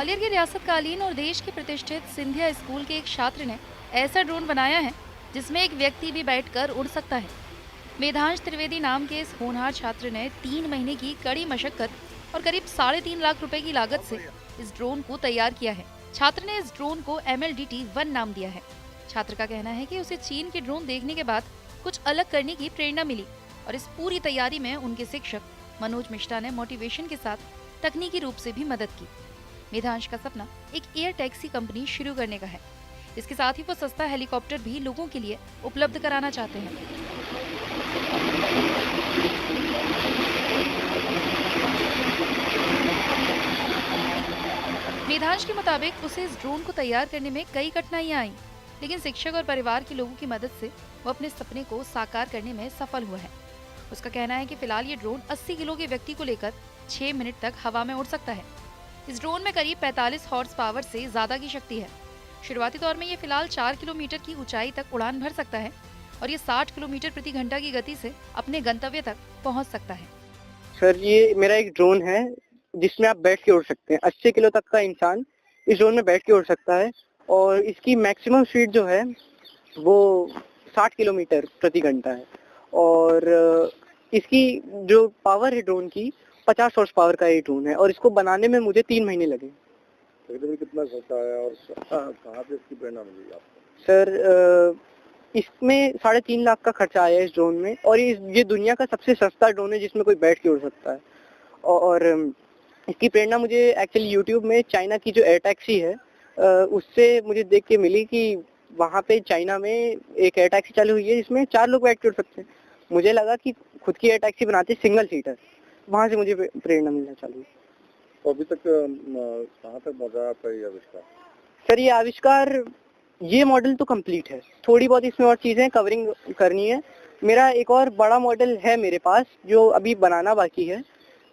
ग्वालियर के रियासतकालीन और देश के प्रतिष्ठित सिंधिया स्कूल के एक छात्र ने ऐसा ड्रोन बनाया है जिसमें एक व्यक्ति भी बैठकर उड़ सकता है। मेधांश त्रिवेदी नाम के इस होनहार छात्र ने 3 महीने की कड़ी मशक्कत और करीब 3.5 लाख रुपए की लागत से इस ड्रोन को तैयार किया है। छात्र ने इस ड्रोन को MLDT-1 नाम दिया है। छात्र का कहना है कि उसे चीन के ड्रोन देखने के बाद कुछ अलग करने की प्रेरणा मिली और इस पूरी तैयारी में उनके शिक्षक मनोज मिश्रा ने मोटिवेशन के साथ तकनीकी रूप से भी मदद की। मेधांश का सपना एक एयर टैक्सी कंपनी शुरू करने का है। इसके साथ ही वो सस्ता हेलीकॉप्टर भी लोगों के लिए उपलब्ध कराना चाहते हैं। मेधांश के मुताबिक उसे इस ड्रोन को तैयार करने में कई कठिनाइयां आईं, लेकिन शिक्षक और परिवार के लोगों की मदद से वो अपने सपने को साकार करने में सफल हुआ है। उसका कहना है कि फिलहाल ये ड्रोन 80 किलो के व्यक्ति को लेकर 6 मिनट तक हवा में उड़ सकता है। इस ड्रोन में करीब 45 हॉर्स पावर से ज्यादा की शक्ति है। शुरुआती दौर में ये फिलहाल 4 किलोमीटर की ऊंचाई तक उड़ान भर सकता है और ये 60 किलोमीटर प्रति घंटा की गति से अपने गंतव्य तक पहुंच सकता है। सर, ये मेरा एक ड्रोन है जिसमें आप बैठ के उड़ सकते हैं। 80 किलो तक का इंसान इस ड्रोन में बैठ के उड़ सकता है और इसकी मैक्सिमम स्पीड जो है वो 60 किलोमीटर प्रति घंटा है और इसकी जो पावर है ड्रोन की 50 हॉर्स पावर का ये ड्रोन है और इसको बनाने में मुझे 3 महीने लगे। तकरीबन कितना खर्चा आया और कहाँ से इसकी प्रेरणा मिली आपको? सर, इसमें 3.5 लाख का खर्चा आया इस ड्रोन में और ये दुनिया का सबसे सस्ता ड्रोन है जिसमें कोई बैठ के उड़ सकता है। और इसकी प्रेरणा मुझे एक्चुअली यूट्यूब में चाइना की जो एयर टैक्सी है उससे मुझे देख के मिली कि वहाँ पे चाइना में एक एयर टैक्सी चालू हुई है जिसमें 4 लोग बैठ के उड़ सकते हैं। मुझे लगा कि खुद की एयर टैक्सी बनाते सिंगल सीटर, वहाँ से मुझे प्रेरणा मिलना चालू हुई। तो अभी तक कहाँ तक पहुँचा आपका ये आविष्कार? सर, ये आविष्कार, ये मॉडल तो कंप्लीट है, थोड़ी बहुत इसमें और चीजें कवरिंग करनी है। मेरा एक और बड़ा मॉडल है मेरे पास जो अभी बनाना बाकी है,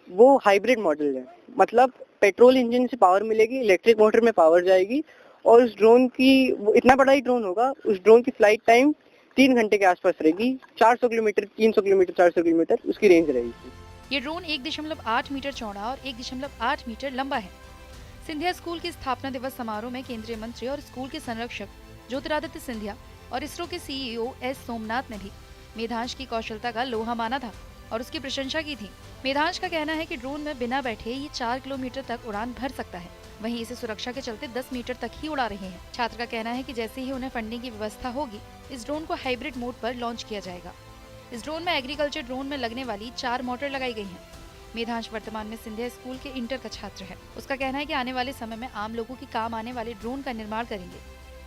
वो हाइब्रिड मॉडल है। मतलब पेट्रोल इंजन से पावर मिलेगी, इलेक्ट्रिक मोटर में पावर जाएगी और उस ड्रोन की, वो इतना बड़ा ही ड्रोन होगा, उस ड्रोन की फ्लाइट टाइम 3 घंटे के आसपास रहेगी। 400 किलोमीटर, 300 किलोमीटर, 400 किलोमीटर उसकी रेंज रहेगी। ये ड्रोन 1.8 मीटर चौड़ा और 1.8 मीटर लंबा है। सिंधिया स्कूल के स्थापना दिवस समारोह में केंद्रीय मंत्री और स्कूल के संरक्षक ज्योतिरादित्य सिंधिया और इसरो के CEO S सोमनाथ ने भी मेधांश की कौशलता का लोहा माना था और उसकी प्रशंसा की थी। मेधांश का कहना है कि ड्रोन में बिना बैठे ये 4 किलोमीटर तक उड़ान भर सकता है। वहीं इसे सुरक्षा के चलते 10 मीटर तक ही उड़ा रहे हैं। छात्र का कहना है कि जैसे ही उन्हें फंडिंग की व्यवस्था होगी, इस ड्रोन को हाइब्रिड मोड पर लॉन्च किया जाएगा। इस ड्रोन में एग्रीकल्चर ड्रोन में लगने वाली 4 मोटर लगाई गई हैं। मेधांश वर्तमान में सिंधिया स्कूल के इंटर का छात्र है। उसका कहना है कि आने वाले समय में आम लोगों के काम आने वाले ड्रोन का निर्माण करेंगे,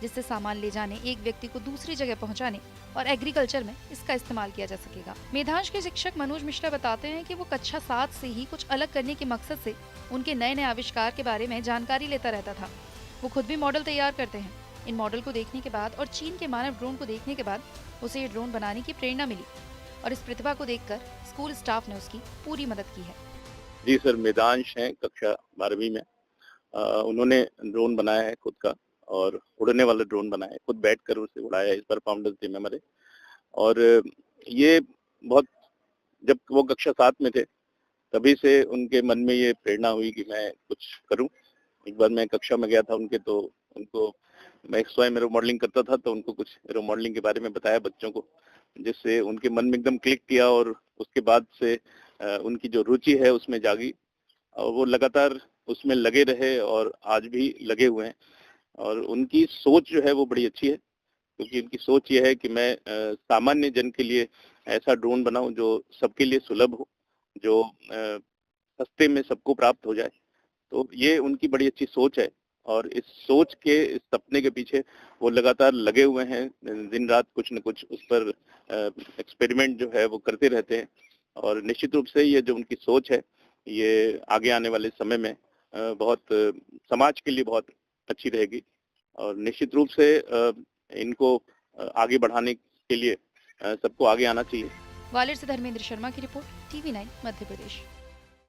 जिससे सामान ले जाने, एक व्यक्ति को दूसरी जगह पहुंचाने और एग्रीकल्चर में इसका इस्तेमाल किया जा सकेगा। मेधांश के शिक्षक मनोज मिश्रा बताते हैं कि वो कक्षा 7 से ही कुछ अलग करने के मकसद से उनके नए नए आविष्कार के बारे में जानकारी लेता रहता था। वो खुद भी मॉडल तैयार करते हैं। इन मॉडल को देखने के बाद और चीन के मानव ड्रोन को देखने के बाद उसे ये ड्रोन बनाने की प्रेरणा मिली और इस प्रतिभा को देखकर स्कूल स्टाफ ने उसकी पूरी मदद की है। जी सर, मेधांश हैं कक्षा 12वीं में। उन्होंने ड्रोन बनाया है खुद का और उड़ने वाला ड्रोन बनाया है, खुद बैठकर उसे उड़ाया है। इस पर फाउंडर्स डे में हमारे, और ये बहुत, जब वो कक्षा 7 में थे तभी से उनके मन में ये प्रेरणा हुई कि मैं कुछ करूं। एक बार मैं कक्षा में गया था उनके, तो उनको, मैं स्वयं एरो मॉडलिंग करता था, तो उनको कुछ एरो मॉडलिंग के बारे में बताया बच्चों को, जिससे उनके मन में एकदम क्लिक किया और उसके बाद से उनकी जो रुचि है उसमें जागी और वो लगातार उसमें लगे रहे और आज भी लगे हुए हैं। और उनकी सोच जो है वो बड़ी अच्छी है, क्योंकि उनकी सोच ये है कि मैं सामान्य जन के लिए ऐसा ड्रोन बनाऊं जो सबके लिए सुलभ हो, जो सस्ते में सबको प्राप्त हो जाए। तो ये उनकी बड़ी अच्छी सोच है और इस सोच के, इस सपने के पीछे वो लगातार लगे हुए हैं। दिन रात कुछ न कुछ उस पर एक्सपेरिमेंट जो है वो करते रहते हैं और निश्चित रूप से ये जो उनकी सोच है ये आगे आने वाले समय में बहुत समाज के लिए बहुत अच्छी रहेगी और निश्चित रूप से इनको आगे बढ़ाने के लिए सबको आगे आना चाहिए। ग्वालियर से धर्मेंद्र शर्मा की रिपोर्ट, TV9 मध्य प्रदेश।